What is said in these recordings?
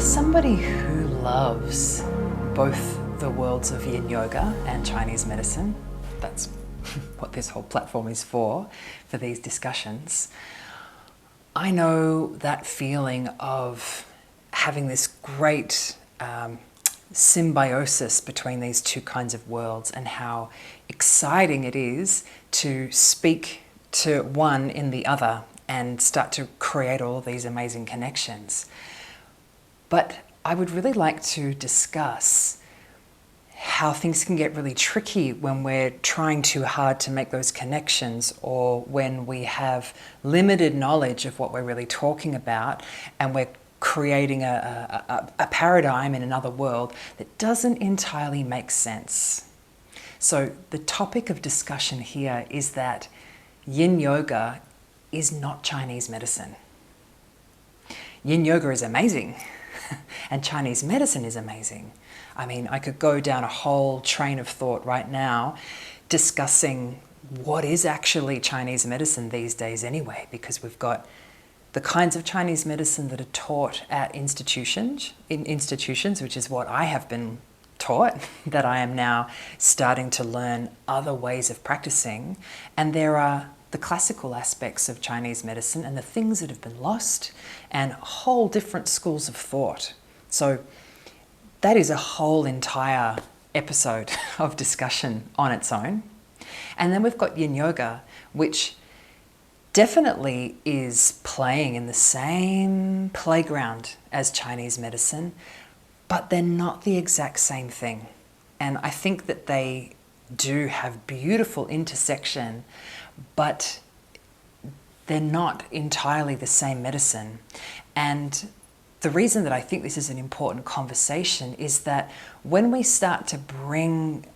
somebody who loves both the worlds of Yin Yoga and Chinese medicine, that's what this whole platform is for these discussions, I know that feeling of having this great symbiosis between these two kinds of worlds, and how exciting it is to speak to one in the other and start to create all of these amazing connections. But I would really like to discuss how things can get really tricky when we're trying too hard to make those connections, or when we have limited knowledge of what we're really talking about and we're creating a paradigm in another world that doesn't entirely make sense. So the topic of discussion here is that Yin Yoga is not Chinese medicine. Yin Yoga is amazing and Chinese medicine is amazing. I mean, I could go down a whole train of thought right now discussing what is actually Chinese medicine these days anyway, because we've got the kinds of Chinese medicine that are taught at institutions, which is what I have been taught, that I am now starting to learn other ways of practicing. And there are the classical aspects of Chinese medicine and the things that have been lost, and whole different schools of thought. So that is a whole entire episode of discussion on its own. And then we've got Yin Yoga, which definitely is playing in the same playground as Chinese medicine, but they're not the exact same thing. And I think that they do have beautiful intersection, but they're not entirely the same medicine. And the reason that I think this is an important conversation is that when we start to bring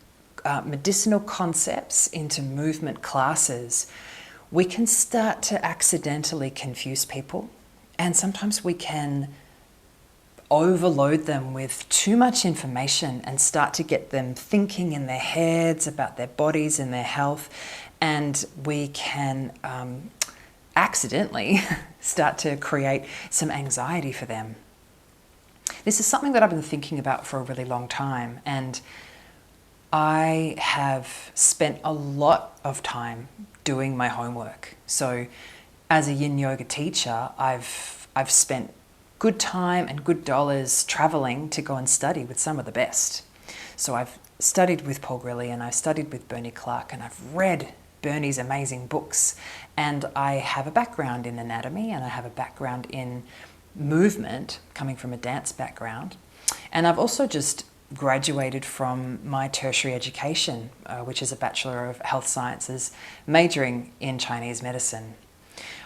medicinal concepts into movement classes, we can start to accidentally confuse people, and sometimes we can overload them with too much information and start to get them thinking in their heads about their bodies and their health, and we can accidentally start to create some anxiety for them. This is something that I've been thinking about for a really long time, and I have spent a lot of time doing my homework. So as a Yin Yoga teacher, I've spent good time and good dollars traveling to go and study with some of the best. So I've studied with Paul Grilly, and I've studied with Bernie Clark, and I've read Bernie's amazing books, and I have a background in anatomy, and I have a background in movement, coming from a dance background. And I've also just graduated from my tertiary education, which is a Bachelor of Health Sciences, majoring in Chinese medicine.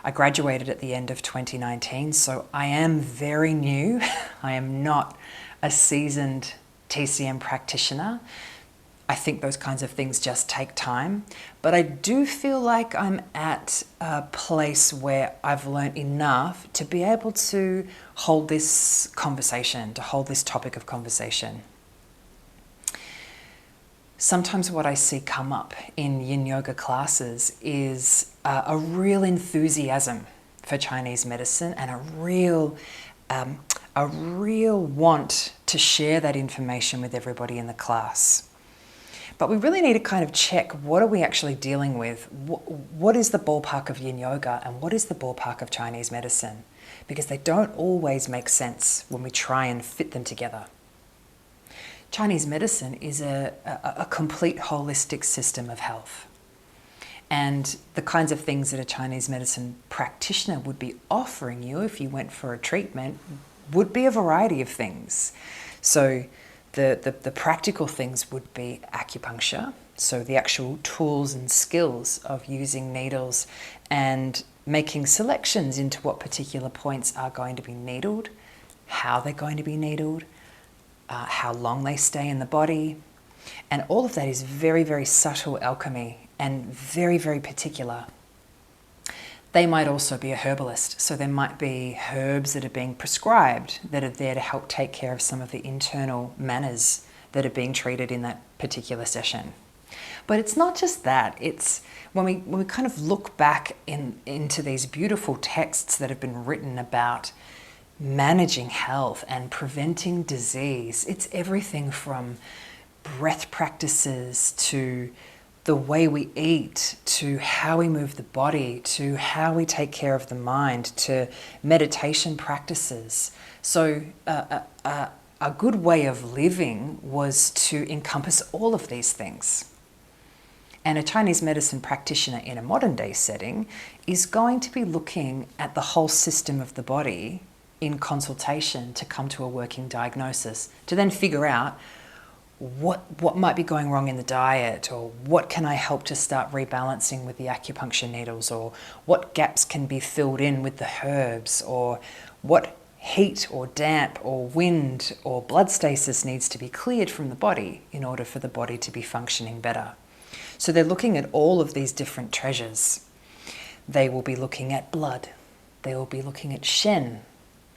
I graduated at the end of 2019, so I am very new. I am not a seasoned TCM practitioner. I think those kinds of things just take time, but I do feel like I'm at a place where I've learned enough to be able to hold this conversation, to hold this topic of conversation. Sometimes what I see come up in Yin Yoga classes is a real enthusiasm for Chinese medicine, and a real want to share that information with everybody in the class. But we really need to kind of check, what are we actually dealing with? What is the ballpark of Yin Yoga and what is the ballpark of Chinese medicine? Because they don't always make sense when we try and fit them together. Chinese medicine is a complete holistic system of health. And the kinds of things that a Chinese medicine practitioner would be offering you if you went for a treatment would be a variety of things. So the practical things would be acupuncture, so the actual tools and skills of using needles and making selections into what particular points are going to be needled, how they're going to be needled, how long they stay in the body. And all of that is very, very subtle alchemy and very, very particular. They might also be a herbalist, so there might be herbs that are being prescribed that are there to help take care of some of the internal manners that are being treated in that particular session. But it's not just that. It's when we kind of look back into these beautiful texts that have been written about managing health and preventing disease. It's everything from breath practices to the way we eat, to how we move the body, to how we take care of the mind, to meditation practices. So a good way of living was to encompass all of these things. And a Chinese medicine practitioner in a modern day setting is going to be looking at the whole system of the body in consultation to come to a working diagnosis, to then figure out what might be going wrong in the diet, or what can I help to start rebalancing with the acupuncture needles, or what gaps can be filled in with the herbs, or what heat or damp or wind or blood stasis needs to be cleared from the body in order for the body to be functioning better. So they're looking at all of these different treasures. They will be looking at blood. They will be looking at Shen,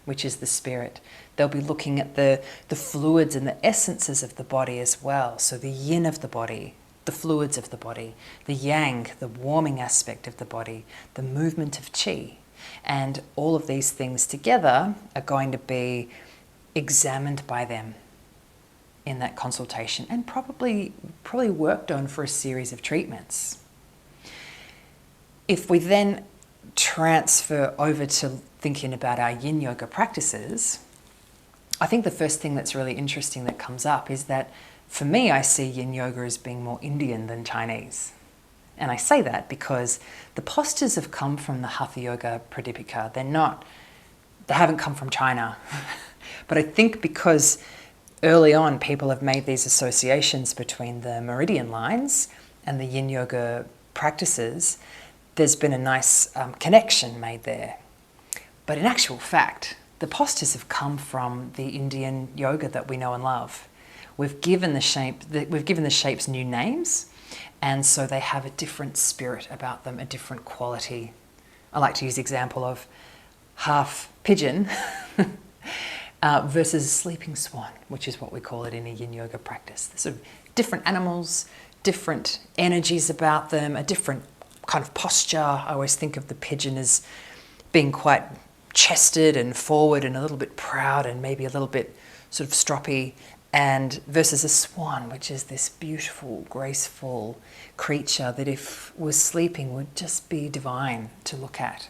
which is the spirit. They'll be looking at the fluids and the essences of the body as well. So the yin of the body, the fluids of the body, the yang, the warming aspect of the body, the movement of qi. And all of these things together are going to be examined by them in that consultation, and probably worked on for a series of treatments. If we then transfer over to thinking about our Yin Yoga practices, I think the first thing that's really interesting that comes up is that, for me, I see Yin Yoga as being more Indian than Chinese. And I say that because the postures have come from the Hatha Yoga Pradipika. They haven't come from China. But I think because early on people have made these associations between the meridian lines and the Yin Yoga practices, there's been a nice connection made there. But in actual fact, the postures have come from the Indian yoga that we know and love. We've given the shapes new names, and so they have a different spirit about them, a different quality. I like to use the example of half pigeon versus sleeping swan, which is what we call it in a Yin Yoga practice. There's sort of different animals, different energies about them, a different kind of posture. I always think of the pigeon as being quite chested and forward and a little bit proud and maybe a little bit sort of stroppy, and versus a swan, which is this beautiful, graceful creature that if was sleeping would just be divine to look at.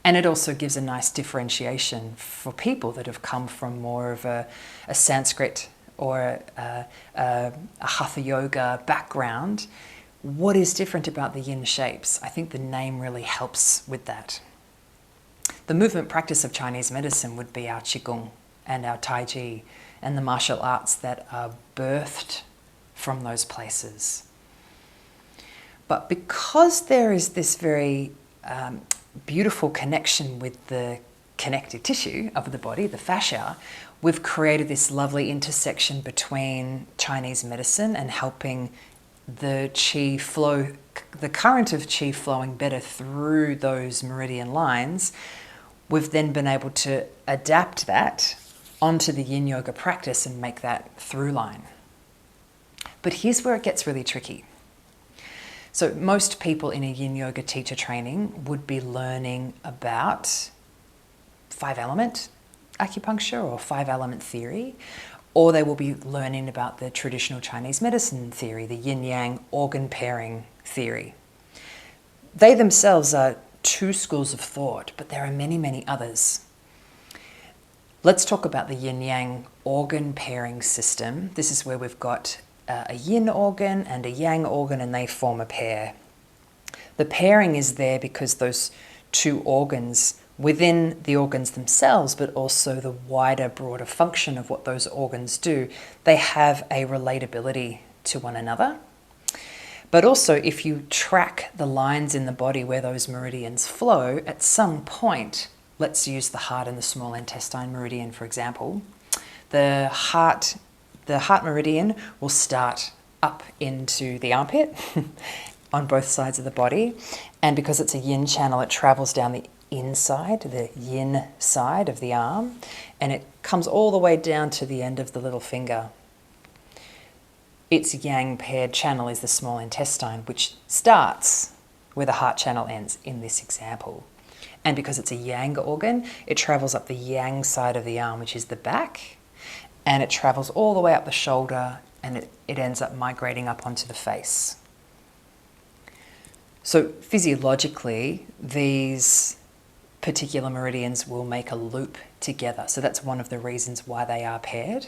And it also gives a nice differentiation for people that have come from more of a Sanskrit or a Hatha Yoga background. What is different about the yin shapes? I think the name really helps with that. The movement practice of Chinese medicine would be our Qigong and our Tai Chi and the martial arts that are birthed from those places. But because there is this very beautiful connection with the connective tissue of the body, the fascia, we've created this lovely intersection between Chinese medicine and helping the qi flow, the current of qi flowing better through those meridian lines. We've then been able to adapt that onto the Yin Yoga practice and make that through line. But here's where it gets really tricky. So most people in a Yin Yoga teacher training would be learning about 5-element acupuncture or 5-element theory, or they will be learning about the traditional Chinese medicine theory, the yin-yang organ pairing theory. They themselves are 2 schools of thought, but there are many, many others. Let's talk about the yin-yang organ pairing system. This is where we've got a yin organ and a yang organ, and they form a pair. The pairing is there because those 2 organs within the organs themselves, but also the wider, broader function of what those organs do, they have a relatability to one another. But also, if you track the lines in the body where those meridians flow, at some point, let's use the heart and the small intestine meridian, for example, the heart meridian will start up into the armpit on both sides of the body. And because it's a yin channel, it travels down the inside, the yin side of the arm, and it comes all the way down to the end of the little finger. Its yang paired channel is the small intestine, which starts where the heart channel ends in this example. And because it's a yang organ, it travels up the yang side of the arm, which is the back, and it travels all the way up the shoulder, and it ends up migrating up onto the face. So physiologically, these particular meridians will make a loop together. So that's one of the reasons why they are paired.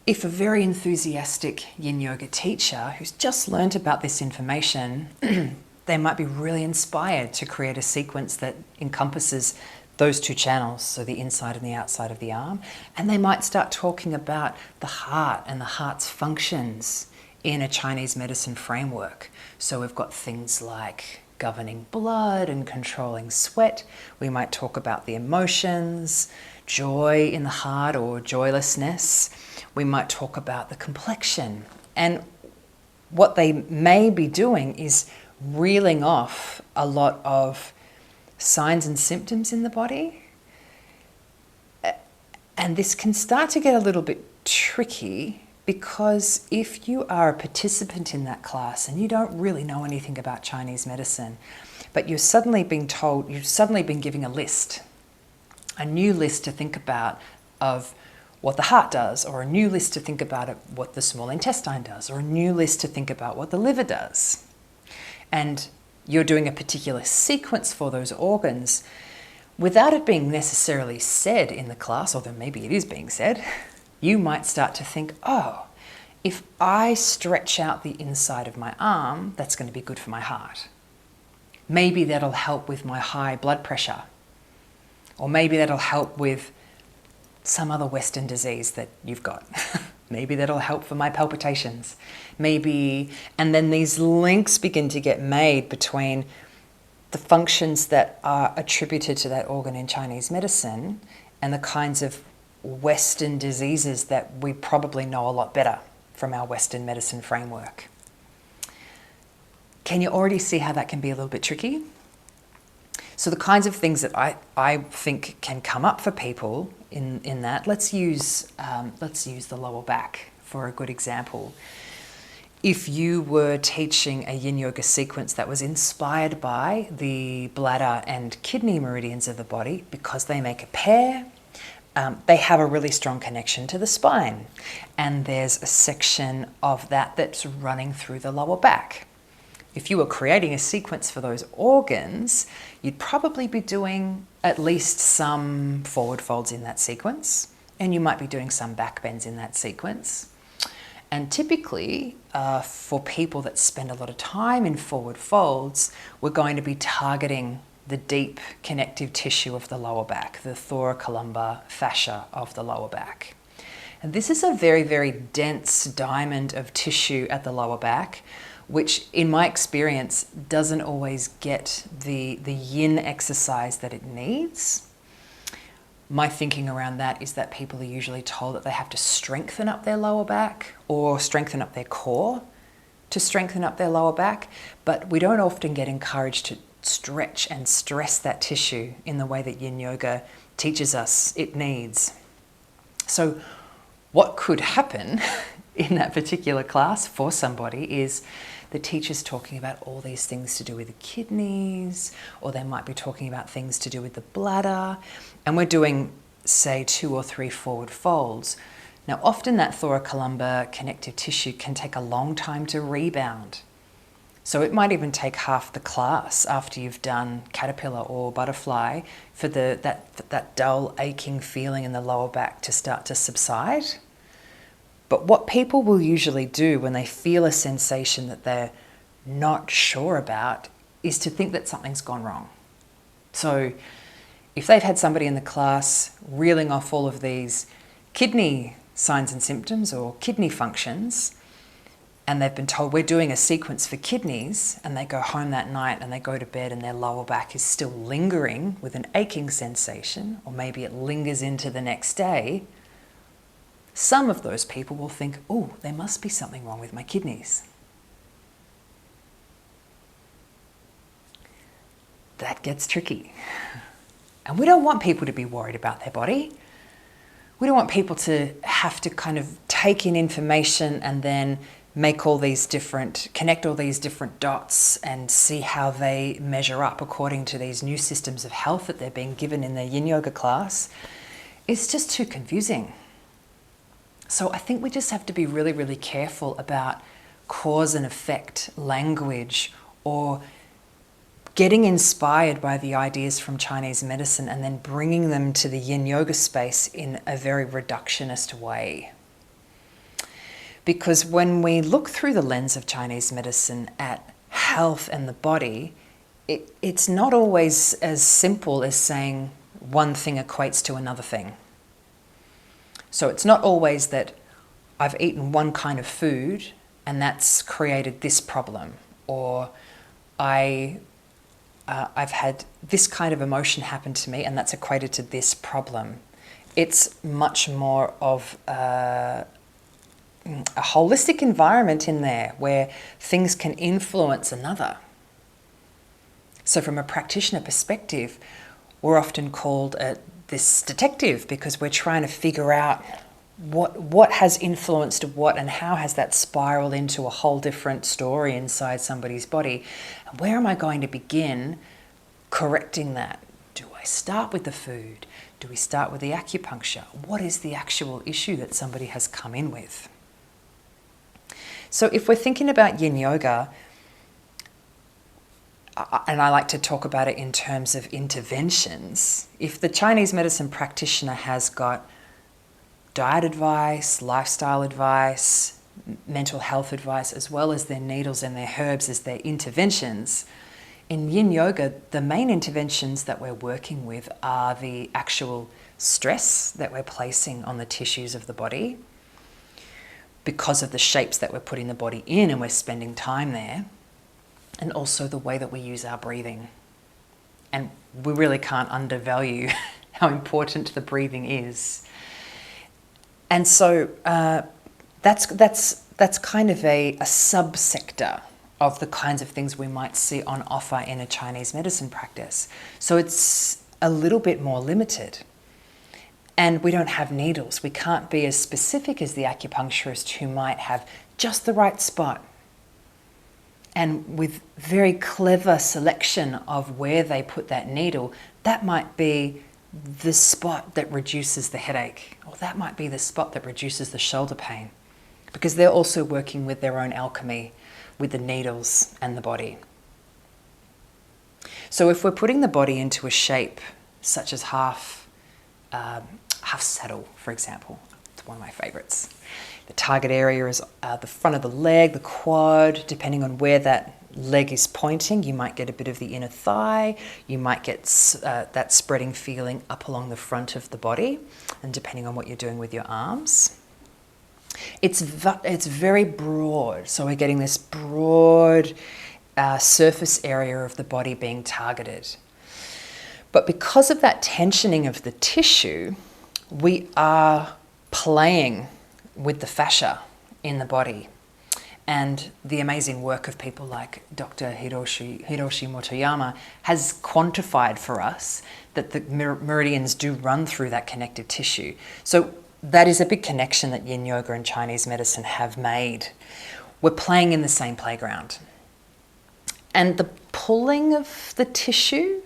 If a very enthusiastic Yin Yoga teacher who's just learned about this information, they might be really inspired to create a sequence that encompasses those two channels, so the inside and the outside of the arm, and they might start talking about the heart and the heart's functions in a Chinese medicine framework. So we've got things like governing blood and controlling sweat. We might talk about the emotions, joy in the heart or joylessness. We might talk about the complexion. And what they may be doing is reeling off a lot of signs and symptoms in the body. And this can start to get a little bit tricky, because if you are a participant in that class and you don't really know anything about Chinese medicine, but you're suddenly being told, you've suddenly been given a new list to think about of what the heart does, or a new list to think about what the small intestine does, or a new list to think about what the liver does. And you're doing a particular sequence for those organs without it being necessarily said in the class, although maybe it is being said. You might start to think, oh, if I stretch out the inside of my arm, that's going to be good for my heart. Maybe that'll help with my high blood pressure. Or maybe that'll help with some other Western disease that you've got. Maybe that'll help for my palpitations. Maybe, and then these links begin to get made between the functions that are attributed to that organ in Chinese medicine and the kinds of Western diseases that we probably know a lot better from our Western medicine framework. Can you already see how that can be a little bit tricky? So the kinds of things that I think can come up for people in that, let's use the lower back for a good example. If you were teaching a Yin Yoga sequence that was inspired by the bladder and kidney meridians of the body, because they make a pair, they have a really strong connection to the spine. And there's a section of that that's running through the lower back. If you were creating a sequence for those organs, you'd probably be doing at least some forward folds in that sequence, and you might be doing some back bends in that sequence. And typically, for people that spend a lot of time in forward folds, we're going to be targeting the deep connective tissue of the lower back, the thoracolumbar fascia of the lower back. And this is a very, very dense diamond of tissue at the lower back, which in my experience doesn't always get the yin exercise that it needs. My thinking around that is that people are usually told that they have to strengthen up their lower back or strengthen up their core to strengthen up their lower back, but we don't often get encouraged to stretch and stress that tissue in the way that Yin Yoga teaches us it needs. So what could happen in that particular class for somebody is the teacher's talking about all these things to do with the kidneys, or they might be talking about things to do with the bladder, and we're doing, say, 2 or 3 forward folds. Now, often that thoracolumbar connective tissue can take a long time to rebound. So it might even take half the class after you've done caterpillar or butterfly for that dull, aching feeling in the lower back to start to subside. But what people will usually do when they feel a sensation that they're not sure about is to think that something's gone wrong. So if they've had somebody in the class reeling off all of these kidney signs and symptoms or kidney functions, and they've been told we're doing a sequence for kidneys, and they go home that night and they go to bed and their lower back is still lingering with an aching sensation, or maybe it lingers into the next day, some of those people will think, oh, there must be something wrong with my kidneys. That gets tricky. And we don't want people to be worried about their body. We don't want people to have to kind of take in information and then connect all these different dots and see how they measure up according to these new systems of health that they're being given in their Yin Yoga class, it's just too confusing. So I think we just have to be really, really careful about cause and effect language, or getting inspired by the ideas from Chinese medicine and then bringing them to the Yin Yoga space in a very reductionist way. Because when we look through the lens of Chinese medicine at health and the body, it's not always as simple as saying one thing equates to another thing. So it's not always that I've eaten one kind of food and that's created this problem, or I've had this kind of emotion happen to me and that's equated to this problem. It's much more of a holistic environment in there where things can influence another. So from a practitioner perspective, we're often called this detective, because we're trying to figure out what has influenced what and how has that spiraled into a whole different story inside somebody's body. And where am I going to begin correcting that? Do I start with the food? Do we start with the acupuncture? What is the actual issue that somebody has come in with? So if we're thinking about Yin Yoga, and I like to talk about it in terms of interventions, if the Chinese medicine practitioner has got diet advice, lifestyle advice, mental health advice, as well as their needles and their herbs as their interventions, in Yin Yoga, the main interventions that we're working with are the actual stress that we're placing on the tissues of the body because of the shapes that we're putting the body in and we're spending time there, and also the way that we use our breathing. And we really can't undervalue how important the breathing is. And so that's kind of a subsector of the kinds of things we might see on offer in a Chinese medicine practice. So it's a little bit more limited. And we don't have needles. We can't be as specific as the acupuncturist who might have just the right spot. And with very clever selection of where they put that needle, that might be the spot that reduces the headache, or that might be the spot that reduces the shoulder pain, because they're also working with their own alchemy with the needles and the body. So if we're putting the body into a shape such as half saddle, for example, it's one of my favorites. The target area is the front of the leg, the quad. Depending on where that leg is pointing, you might get a bit of the inner thigh. You might get that spreading feeling up along the front of the body, and depending on what you're doing with your arms. It's very broad, so we're getting this broad surface area of the body being targeted. But because of that tensioning of the tissue, we are playing with the fascia in the body. And the amazing work of people like Dr. Hiroshi Motoyama has quantified for us that the meridians do run through that connective tissue. So that is a big connection that Yin Yoga and Chinese medicine have made. We're playing in the same playground. And the pulling of the tissue,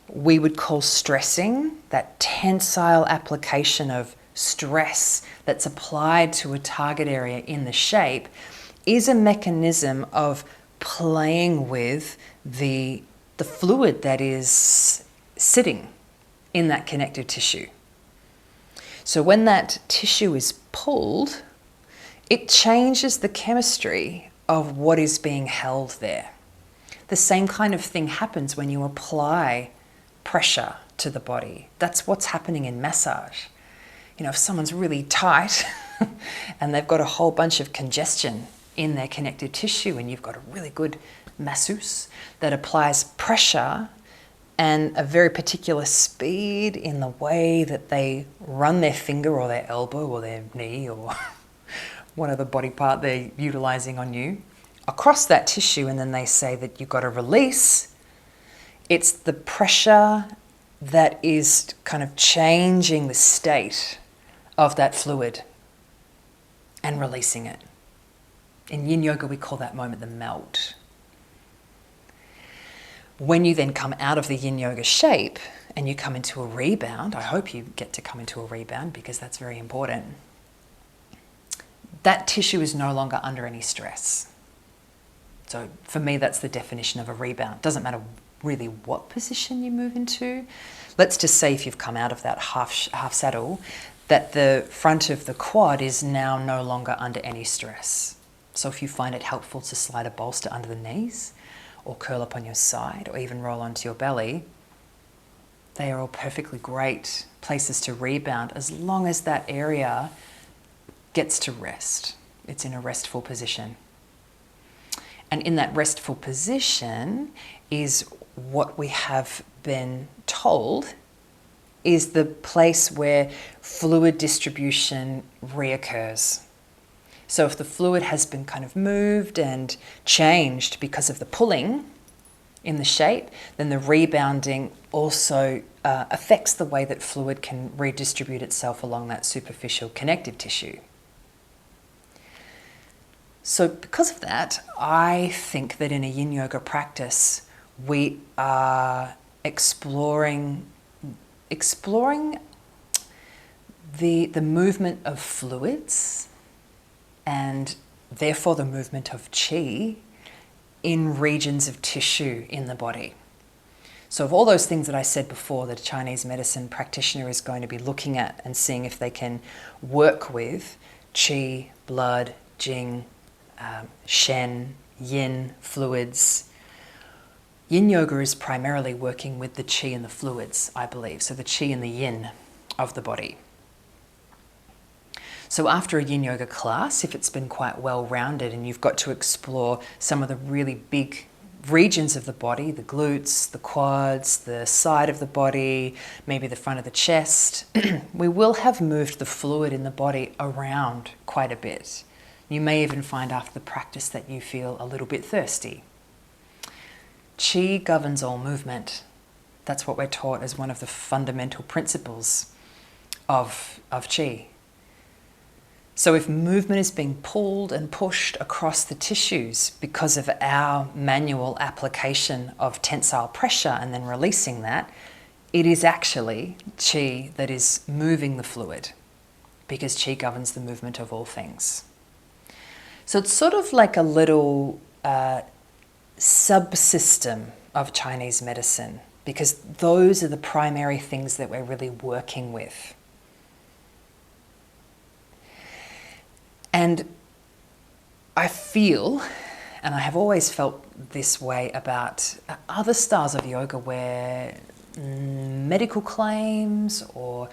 we would call stressing, that tensile application of stress that's applied to a target area in the shape, is a mechanism of playing with the fluid that is sitting in that connective tissue. So when that tissue is pulled, it changes the chemistry of what is being held there. The same kind of thing happens when you apply pressure to the body. That's what's happening in massage. You know, if someone's really tight and they've got a whole bunch of congestion in their connective tissue, and you've got a really good masseuse that applies pressure and a very particular speed in the way that they run their finger or their elbow or their knee or whatever body part they're utilizing on you across that tissue, and then they say that you've got to release. It's the pressure that is kind of changing the state of that fluid and releasing it. In Yin Yoga, we call that moment the melt. When you then come out of the Yin Yoga shape and you come into a rebound, I hope you get to come into a rebound because that's very important. That tissue is no longer under any stress. So for me, that's the definition of a rebound. Doesn't matter really what position you move into. Let's just say if you've come out of that half saddle, that the front of the quad is now no longer under any stress. So if you find it helpful to slide a bolster under the knees, or curl up on your side, or even roll onto your belly, they are all perfectly great places to rebound as long as that area gets to rest. It's in a restful position. And in that restful position is what we have been told is the place where fluid distribution reoccurs. So if the fluid has been kind of moved and changed because of the pulling in the shape, then the rebounding also affects the way that fluid can redistribute itself along that superficial connective tissue. So because of that, I think that in a Yin Yoga practice, we are exploring the movement of fluids and therefore the movement of qi in regions of tissue in the body. So of all those things that I said before that a Chinese medicine practitioner is going to be looking at and seeing if they can work with qi, blood, jing, shen, yin, fluids. Yin Yoga is primarily working with the qi and the fluids, I believe. So the qi and the yin of the body. So after a Yin Yoga class, if it's been quite well-rounded and you've got to explore some of the really big regions of the body, the glutes, the quads, the side of the body, maybe the front of the chest, we will have moved the fluid in the body around quite a bit. You may even find after the practice that you feel a little bit thirsty. Qi governs all movement. That's what we're taught as one of the fundamental principles of qi. So if movement is being pulled and pushed across the tissues because of our manual application of tensile pressure and then releasing that, it is actually qi that is moving the fluid because qi governs the movement of all things. So it's sort of like a little subsystem of Chinese medicine because those are the primary things that we're really working with. And I feel, and I have always felt this way about other styles of yoga where medical claims or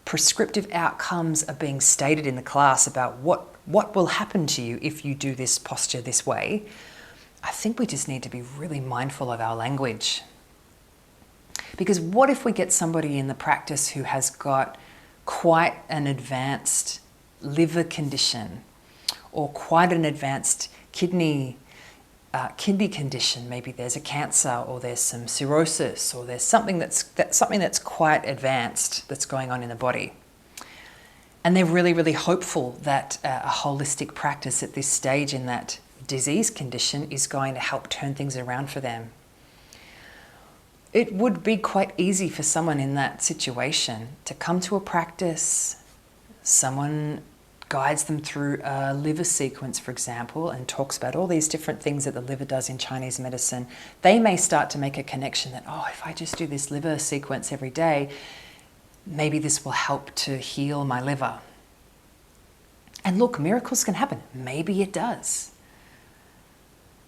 prescriptive outcomes are being stated in the class about what will happen to you if you do this posture this way. I think we just need to be really mindful of our language. Because what if we get somebody in the practice who has got quite an advanced liver condition or quite an advanced kidney condition? Maybe there's a cancer or there's some cirrhosis or there's something that's quite advanced that's going on in the body. And they're really, really hopeful that a holistic practice at this stage in that disease condition is going to help turn things around for them. It would be quite easy for someone in that situation to come to a practice, someone guides them through a liver sequence, for example, and talks about all these different things that the liver does in Chinese medicine. They may start to make a connection that, oh, if I just do this liver sequence every day, maybe this will help to heal my liver. And look, miracles can happen. Maybe it does.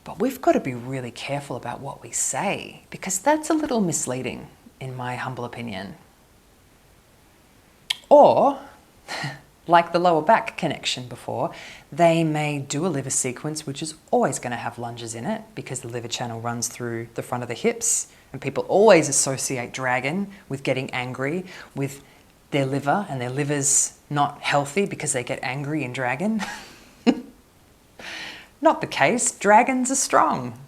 But we've got to be really careful about what we say because that's a little misleading, in my humble opinion. Or, like the lower back connection before, they may do a liver sequence, which is always going to have lunges in it because the liver channel runs through the front of the hips. And people always associate dragon with getting angry with their liver, and their liver's not healthy because they get angry in dragon. Not the case. Dragons are strong.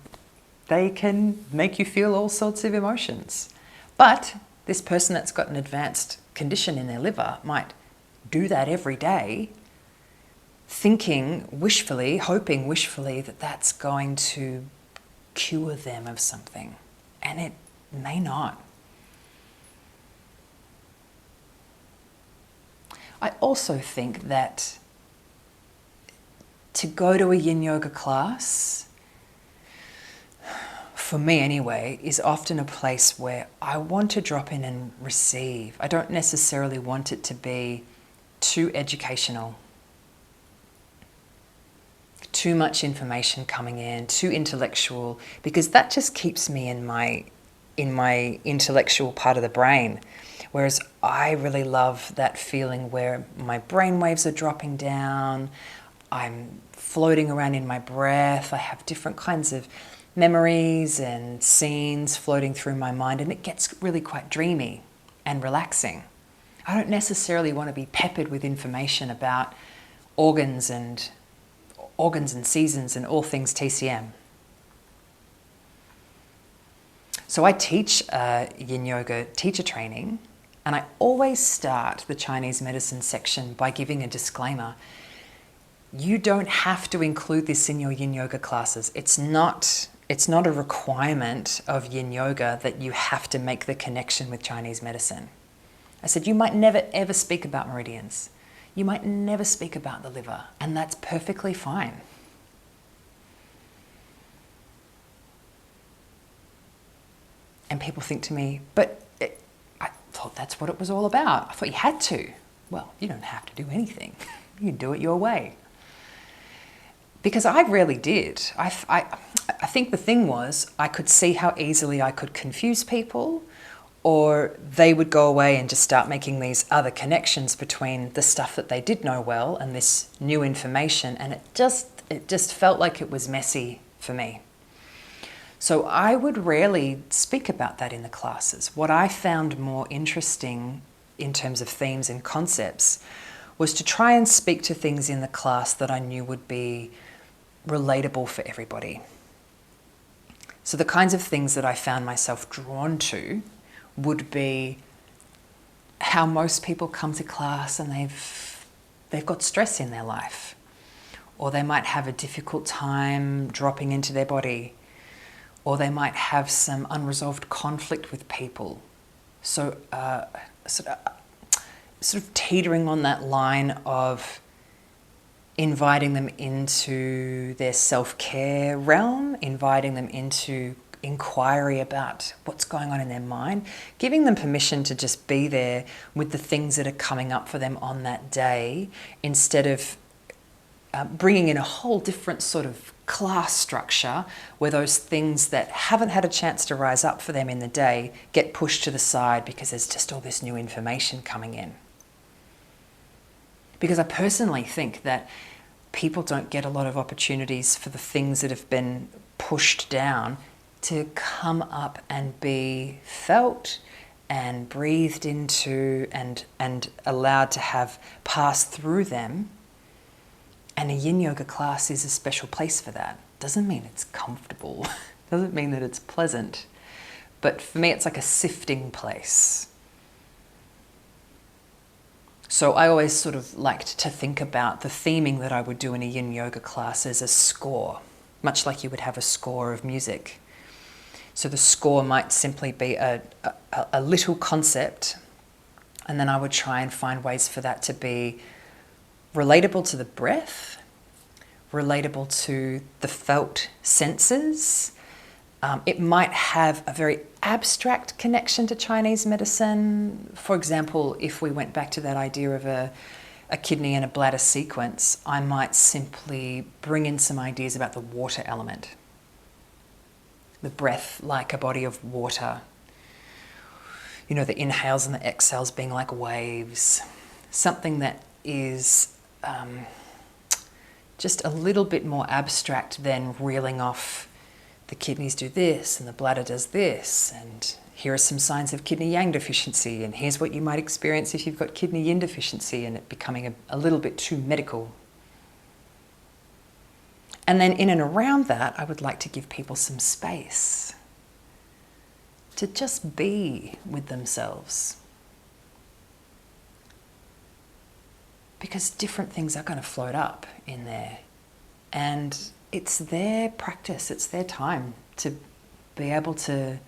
They can make you feel all sorts of emotions. But this person that's got an advanced condition in their liver might do that every day, thinking wishfully, hoping wishfully that that's going to cure them of something. And it may not. I also think that to go to a Yin Yoga class, for me anyway, is often a place where I want to drop in and receive. I don't necessarily want it to be too educational, too much information coming in, too intellectual, because that just keeps me in my intellectual part of the brain. Whereas I really love that feeling where my brain waves are dropping down, I'm floating around in my breath, I have different kinds of memories and scenes floating through my mind, and it gets really quite dreamy and relaxing. I don't necessarily want to be peppered with information about organs and seasons and all things TCM. So I teach Yin Yoga teacher training, and I always start the Chinese medicine section by giving a disclaimer. You don't have to include this in your Yin Yoga classes. It's not a requirement of Yin Yoga that you have to make the connection with Chinese medicine. I said, you might never ever speak about meridians. You might never speak about the liver, and that's perfectly fine. And people think to me, but I thought that's what it was all about. I thought you had to. Well, you don't have to do anything. You do it your way. Because I really did. I think the thing was I could see how easily I could confuse people, or they would go away and just start making these other connections between the stuff that they did know well and this new information, and it just felt like it was messy for me. So I would rarely speak about that in the classes. What I found more interesting in terms of themes and concepts was to try and speak to things in the class that I knew would be relatable for everybody. So the kinds of things that I found myself drawn to would be how most people come to class and they've got stress in their life, or they might have a difficult time dropping into their body, or they might have some unresolved conflict with people. So sort of teetering on that line of inviting them into their self-care realm, inviting them into inquiry about what's going on in their mind, giving them permission to just be there with the things that are coming up for them on that day, instead of bringing in a whole different sort of class structure where those things that haven't had a chance to rise up for them in the day get pushed to the side because there's just all this new information coming in. Because I personally think that people don't get a lot of opportunities for the things that have been pushed down to come up and be felt and breathed into and allowed to have passed through them. And a Yin Yoga class is a special place for that. Doesn't mean it's comfortable, doesn't mean that it's pleasant, but for me it's like a sifting place. So I always sort of liked to think about the theming that I would do in a Yin Yoga class as a score, much like you would have a score of music. So the score might simply be a little concept, and then I would try and find ways for that to be relatable to the breath, relatable to the felt senses. It might have a very abstract connection to Chinese medicine. For example, if we went back to that idea of a kidney and a bladder sequence, I might simply bring in some ideas about the water element. The breath like a body of water. You know, the inhales and the exhales being like waves. Something that is just a little bit more abstract than reeling off the kidneys do this and the bladder does this, and here are some signs of kidney yang deficiency, and here's what you might experience if you've got kidney yin deficiency, and it becoming a little bit too medical. And then in and around that, I would like to give people some space to just be with themselves. because different things are going to float up in there. And it's their practice, it's their time to be able to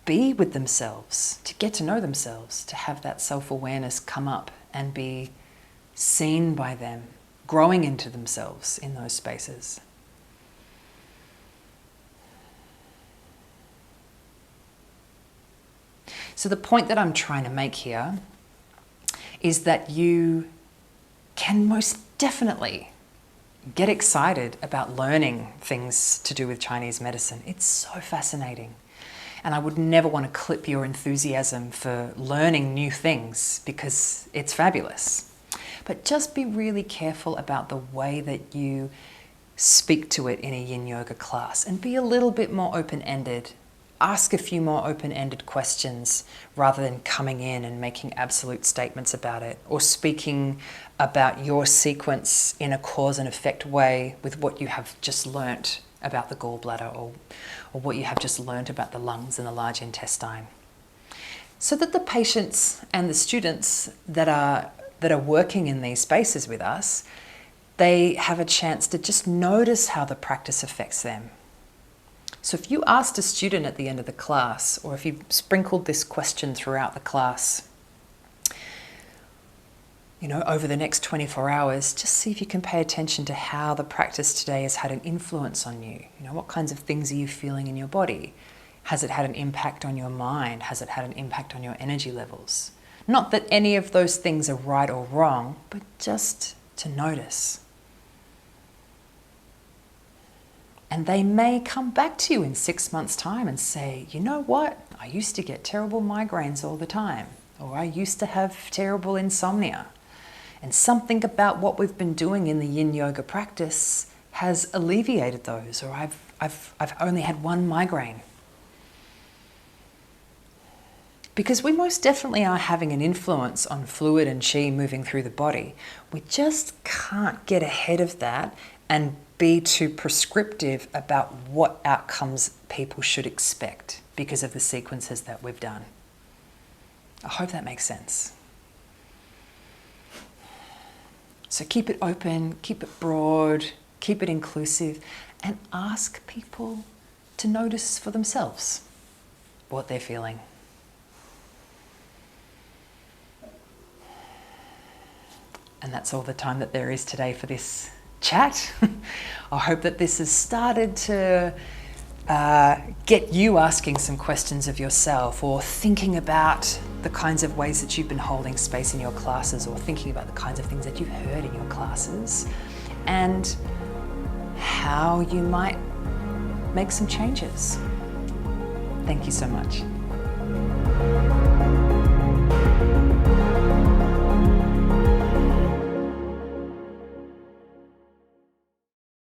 be with themselves, to get to know themselves, to have that self-awareness come up and be seen by them, growing into themselves in those spaces. So the point that I'm trying to make here is that you can most definitely get excited about learning things to do with Chinese medicine. It's so fascinating. And I would never want to clip your enthusiasm for learning new things because it's fabulous. But just be really careful about the way that you speak to it in a Yin Yoga class, and be a little bit more open-ended. Ask a few more open-ended questions rather than coming in and making absolute statements about it, or speaking about your sequence in a cause and effect way with what you have just learnt about the gallbladder, or what you have just learnt about the lungs and the large intestine. So that the patients and the students that are working in these spaces with us, they have a chance to just notice how the practice affects them. So if you asked a student at the end of the class, or if you sprinkled this question throughout the class, over the next 24 hours, just see if you can pay attention to how the practice today has had an influence on you. What kinds of things are you feeling in your body? Has it had an impact on your mind? Has it had an impact on your energy levels? Not that any of those things are right or wrong, but just to notice. And they may come back to you in 6 months' time and say, you know what? I used to get terrible migraines all the time, or I used to have terrible insomnia. And something about what we've been doing in the Yin Yoga practice has alleviated those, or I've only had one migraine. Because we most definitely are having an influence on fluid and qi moving through the body. We just can't get ahead of that and be too prescriptive about what outcomes people should expect because of the sequences that we've done. I hope that makes sense. So keep it open, keep it broad, keep it inclusive, and ask people to notice for themselves what they're feeling. And that's all the time that there is today for this chat. I hope that this has started to get you asking some questions of yourself, or thinking about the kinds of ways that you've been holding space in your classes, or thinking about the kinds of things that you've heard in your classes, and how you might make some changes. Thank you so much.